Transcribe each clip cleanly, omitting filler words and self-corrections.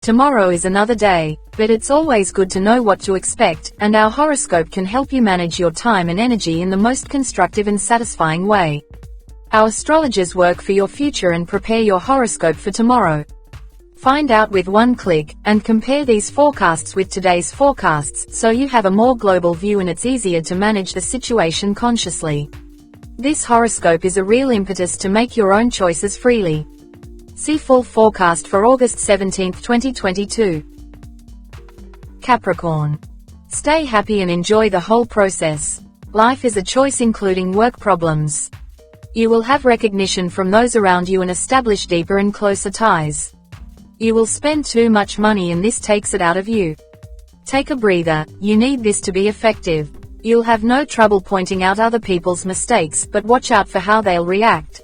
Tomorrow is another day, but it's always good to know what to expect, and our horoscope can help you manage your time and energy in the most constructive and satisfying way. Our astrologers work for your future and prepare your horoscope for tomorrow. Find out with one click, and compare these forecasts with today's forecasts, so you have a more global view and it's easier to manage the situation consciously. This horoscope is a real impetus to make your own choices freely. See full forecast for August 17, 2022. Capricorn. Stay happy and enjoy the whole process. Life is a choice including work problems. You will have recognition from those around you and establish deeper and closer ties. You will spend too much money and this takes it out of you. Take a breather, you need this to be effective. You'll have no trouble pointing out other people's mistakes, but watch out for how they'll react.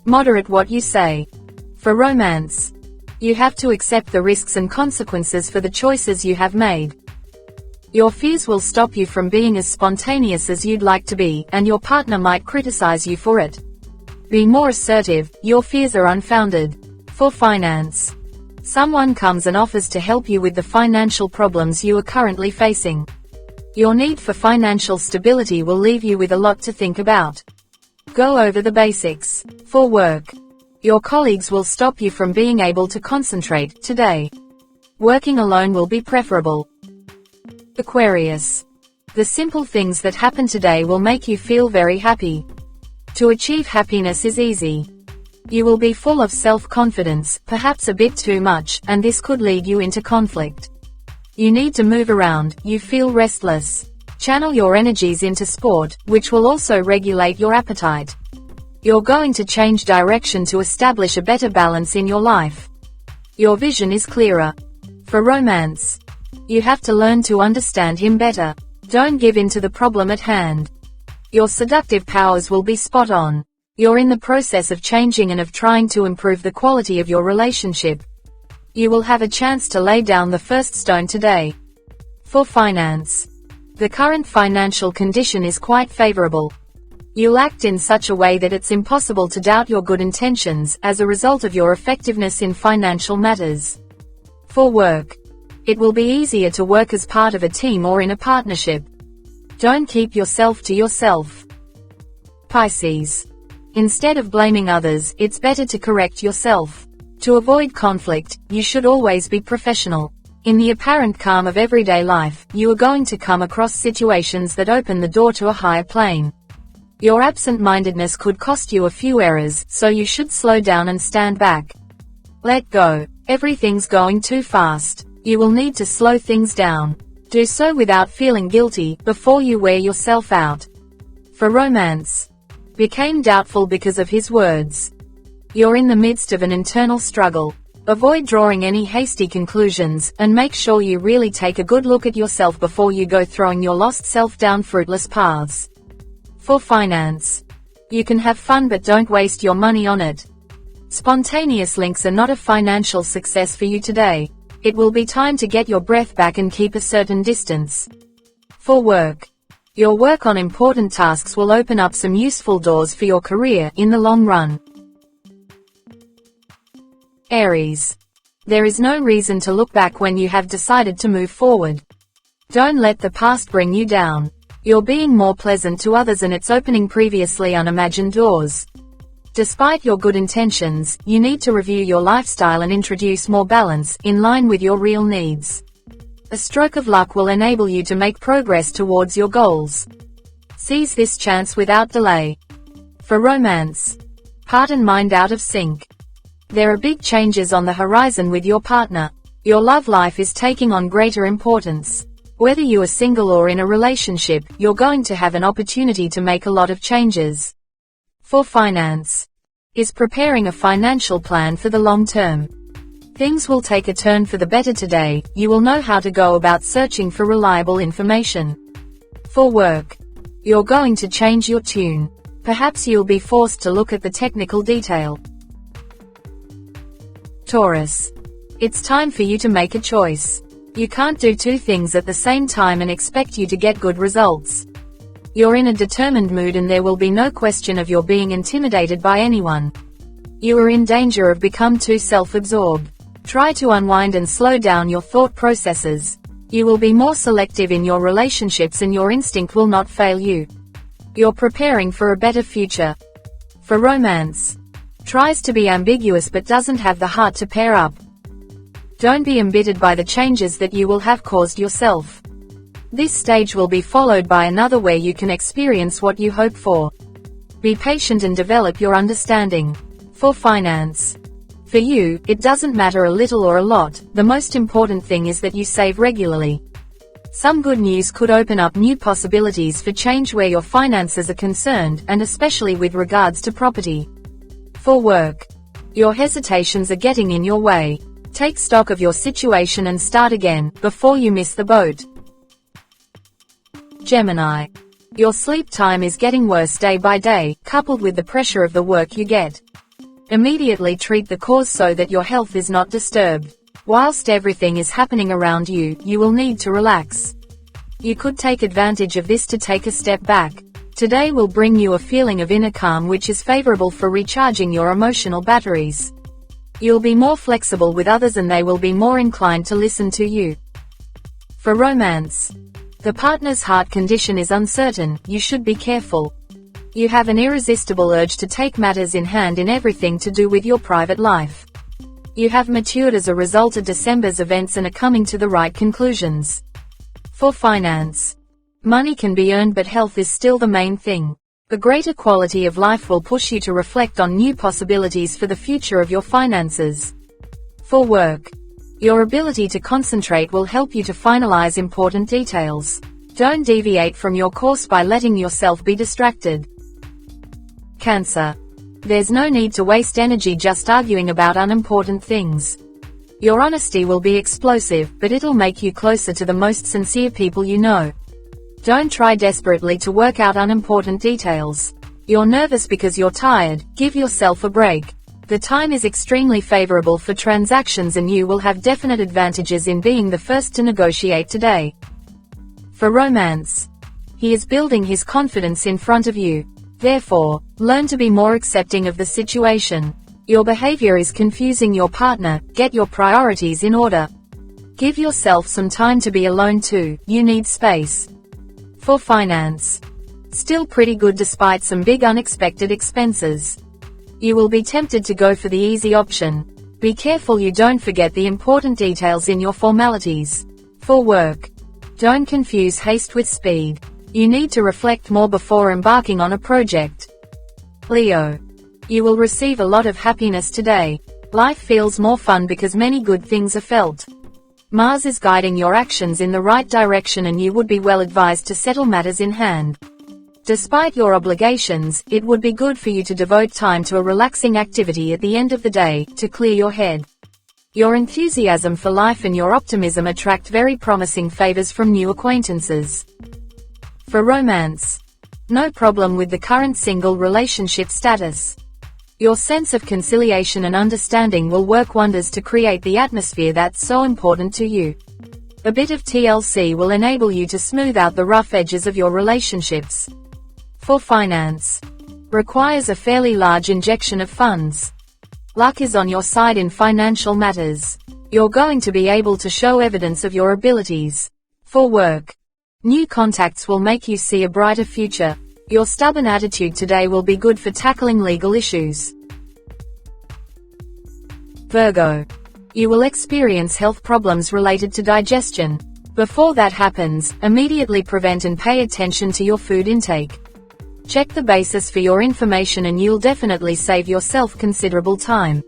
Moderate what you say. For romance, you have to accept the risks and consequences for the choices you have made. Your fears will stop you from being as spontaneous as you'd like to be, and your partner might criticize you for it. Be more assertive, your fears are unfounded. For finance, someone comes and offers to help you with the financial problems you are currently facing. Your need for financial stability will leave you with a lot to think about. Go over the basics. For work, your colleagues will stop you from being able to concentrate today. Working alone will be preferable. Aquarius. The simple things that happen today will make you feel very happy. To achieve happiness is easy. You will be full of self-confidence, perhaps a bit too much, and this could lead you into conflict. You need to move around, you feel restless. Channel your energies into sport, which will also regulate your appetite. You're going to change direction to establish a better balance in your life. Your vision is clearer. For romance, you have to learn to understand him better. Don't give in to the problem at hand. Your seductive powers will be spot on. You're in the process of changing and of trying to improve the quality of your relationship. You will have a chance to lay down the first stone today. For finance, the current financial condition is quite favorable. You'll act in such a way that it's impossible to doubt your good intentions, as a result of your effectiveness in financial matters. For work, it will be easier to work as part of a team or in a partnership. Don't keep yourself to yourself. Pisces. Instead of blaming others, it's better to correct yourself. To avoid conflict, you should always be professional. In the apparent calm of everyday life, you are going to come across situations that open the door to a higher plane. Your absent-mindedness could cost you a few errors, so you should slow down and stand back. Let go. Everything's going too fast. You will need to slow things down. Do so without feeling guilty, before you wear yourself out. For romance, became doubtful because of his words. You're in the midst of an internal struggle. Avoid drawing any hasty conclusions, and make sure you really take a good look at yourself before you go throwing your lost self down fruitless paths. For finance, you can have fun but don't waste your money on it. Spontaneous links are not a financial success for you today. It will be time to get your breath back and keep a certain distance. For work, your work on important tasks will open up some useful doors for your career in the long run. Aries. There is no reason to look back when you have decided to move forward. Don't let the past bring you down. You're being more pleasant to others and it's opening previously unimagined doors. Despite your good intentions, you need to review your lifestyle and introduce more balance, in line with your real needs. A stroke of luck will enable you to make progress towards your goals. Seize this chance without delay. For romance, heart and mind out of sync. There are big changes on the horizon with your partner. Your love life is taking on greater importance. Whether you are single or in a relationship, you're going to have an opportunity to make a lot of changes. For finance, is preparing a financial plan for the long term. Things will take a turn for the better today. You will know how to go about searching for reliable information. For work, you're going to change your tune. Perhaps you'll be forced to look at the technical detail. Taurus. It's time for you to make a choice. You can't do two things at the same time and expect you to get good results. You're in a determined mood and there will be no question of your being intimidated by anyone. You are in danger of becoming too self-absorbed. Try to unwind and slow down your thought processes. You will be more selective in your relationships and your instinct will not fail you. You're preparing for a better future. For romance. Tries to be ambiguous but doesn't have the heart to pair up. Don't be embittered by the changes that you will have caused yourself. This stage will be followed by another where you can experience what you hope for. Be patient and develop your understanding. For finance. For you, it doesn't matter a little or a lot, the most important thing is that you save regularly. Some good news could open up new possibilities for change where your finances are concerned, and especially with regards to property. For work. Your hesitations are getting in your way. Take stock of your situation and start again, before you miss the boat. Gemini. Your sleep time is getting worse day by day, coupled with the pressure of the work you get. Immediately treat the cause so that your health is not disturbed. Whilst everything is happening around you, you will need to relax. You could take advantage of this to take a step back. Today will bring you a feeling of inner calm which is favorable for recharging your emotional batteries. You'll be more flexible with others and they will be more inclined to listen to you. For romance. The partner's heart condition is uncertain, you should be careful. You have an irresistible urge to take matters in hand in everything to do with your private life. You have matured as a result of December's events and are coming to the right conclusions. For finance. Money can be earned but health is still the main thing. The greater quality of life will push you to reflect on new possibilities for the future of your finances. For work. Your ability to concentrate will help you to finalize important details. Don't deviate from your course by letting yourself be distracted. Cancer. There's no need to waste energy just arguing about unimportant things. Your honesty will be explosive, but it'll make you closer to the most sincere people you know. Don't try desperately to work out unimportant details. You're nervous because you're tired, give yourself a break. The time is extremely favorable for transactions and you will have definite advantages in being the first to negotiate today. For romance. He is building his confidence in front of you. Therefore, learn to be more accepting of the situation. Your behavior is confusing your partner, get your priorities in order. Give yourself some time to be alone too, you need space. For finance. Still pretty good despite some big unexpected expenses. You will be tempted to go for the easy option. Be careful you don't forget the important details in your formalities. For work. Don't confuse haste with speed. You need to reflect more before embarking on a project. Leo. You will receive a lot of happiness today. Life feels more fun because many good things are felt. Mars is guiding your actions in the right direction and you would be well advised to settle matters in hand. Despite your obligations, it would be good for you to devote time to a relaxing activity at the end of the day, to clear your head. Your enthusiasm for life and your optimism attract very promising favors from new acquaintances. For romance. No problem with the current single relationship status. Your sense of conciliation and understanding will work wonders to create the atmosphere that's so important to you. A bit of TLC will enable you to smooth out the rough edges of your relationships. For finance. Requires a fairly large injection of funds. Luck is on your side in financial matters. You're going to be able to show evidence of your abilities. For work. New contacts will make you see a brighter future. Your stubborn attitude today will be good for tackling legal issues. Virgo. You will experience health problems related to digestion. Before that happens, immediately prevent and pay attention to your food intake. Check the basis for your information and you'll definitely save yourself considerable time.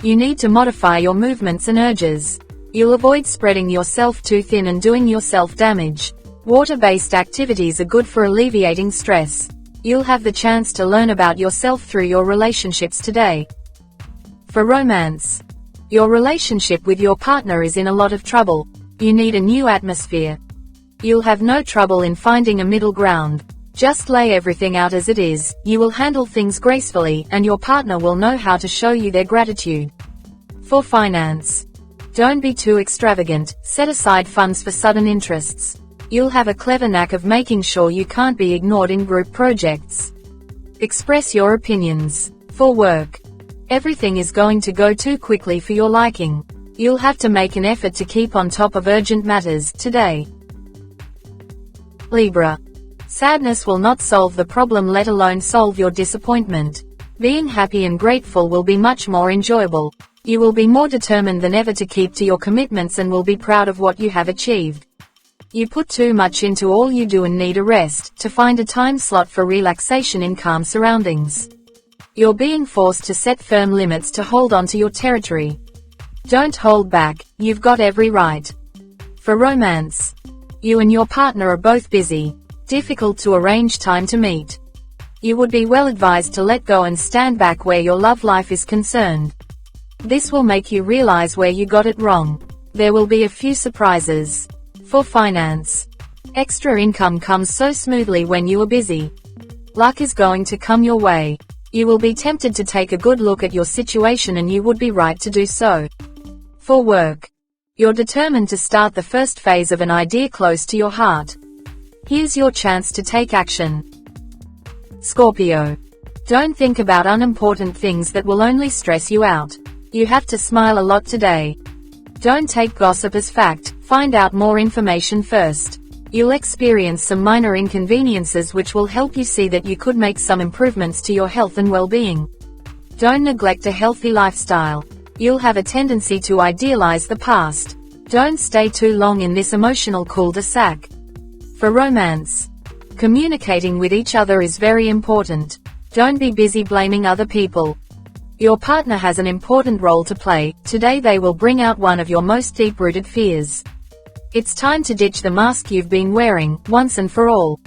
You need to modify your movements and urges. You'll avoid spreading yourself too thin and doing yourself damage. Water-based activities are good for alleviating stress. You'll have the chance to learn about yourself through your relationships today. For romance. Your relationship with your partner is in a lot of trouble. You need a new atmosphere. You'll have no trouble in finding a middle ground. Just lay everything out as it is, you will handle things gracefully, and your partner will know how to show you their gratitude. For finance. Don't be too extravagant, set aside funds for sudden interests. You'll have a clever knack of making sure you can't be ignored in group projects. Express your opinions. For work. Everything is going to go too quickly for your liking. You'll have to make an effort to keep on top of urgent matters today. Libra. Sadness will not solve the problem, let alone solve your disappointment. Being happy and grateful will be much more enjoyable. You will be more determined than ever to keep to your commitments and will be proud of what you have achieved. You put too much into all you do and need a rest, to find a time slot for relaxation in calm surroundings. You're being forced to set firm limits to hold on to your territory. Don't hold back, you've got every right. For romance. You and your partner are both busy. Difficult to arrange time to meet. You would be well advised to let go and stand back where your love life is concerned. This will make you realize where you got it wrong. There will be a few surprises. For finance. Extra income comes so smoothly when you are busy. Luck is going to come your way. You will be tempted to take a good look at your situation and you would be right to do so. For work. You're determined to start the first phase of an idea close to your heart. Here's your chance to take action. Scorpio. Don't think about unimportant things that will only stress you out. You have to smile a lot today. Don't take gossip as fact, find out more information first. You'll experience some minor inconveniences which will help you see that you could make some improvements to your health and well-being. Don't neglect a healthy lifestyle. You'll have a tendency to idealize the past. Don't stay too long in this emotional cul-de-sac. For romance. Communicating with each other is very important. Don't be busy blaming other people. Your partner has an important role to play. Today they will bring out one of your most deep-rooted fears. It's time to ditch the mask you've been wearing, once and for all.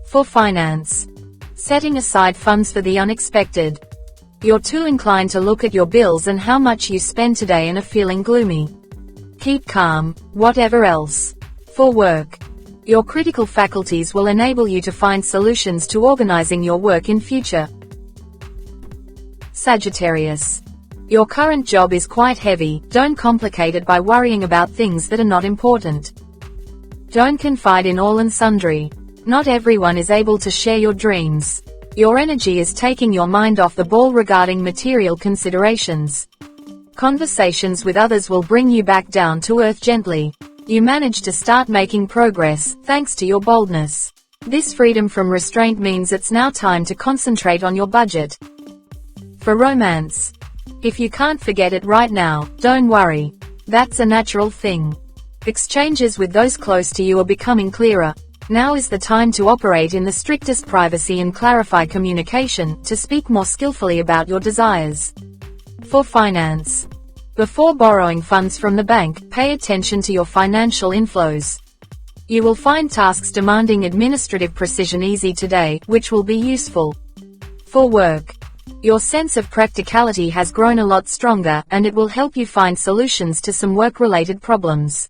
For finance. Setting aside funds for the unexpected. You're too inclined to look at your bills and how much you spend today and are feeling gloomy. Keep calm, whatever else. For work. Your critical faculties will enable you to find solutions to organizing your work in future. Sagittarius. Your current job is quite heavy, don't complicate it by worrying about things that are not important. Don't confide in all and sundry. Not everyone is able to share your dreams. Your energy is taking your mind off the ball regarding material considerations. Conversations with others will bring you back down to earth gently. You manage to start making progress, thanks to your boldness. This freedom from restraint means it's now time to concentrate on your budget. For romance. If you can't forget it right now, don't worry. That's a natural thing. Exchanges with those close to you are becoming clearer. Now is the time to operate in the strictest privacy and clarify communication, to speak more skillfully about your desires. For finance. Before borrowing funds from the bank, pay attention to your financial inflows. You will find tasks demanding administrative precision easy today, which will be useful. For work. Your sense of practicality has grown a lot stronger, and it will help you find solutions to some work-related problems.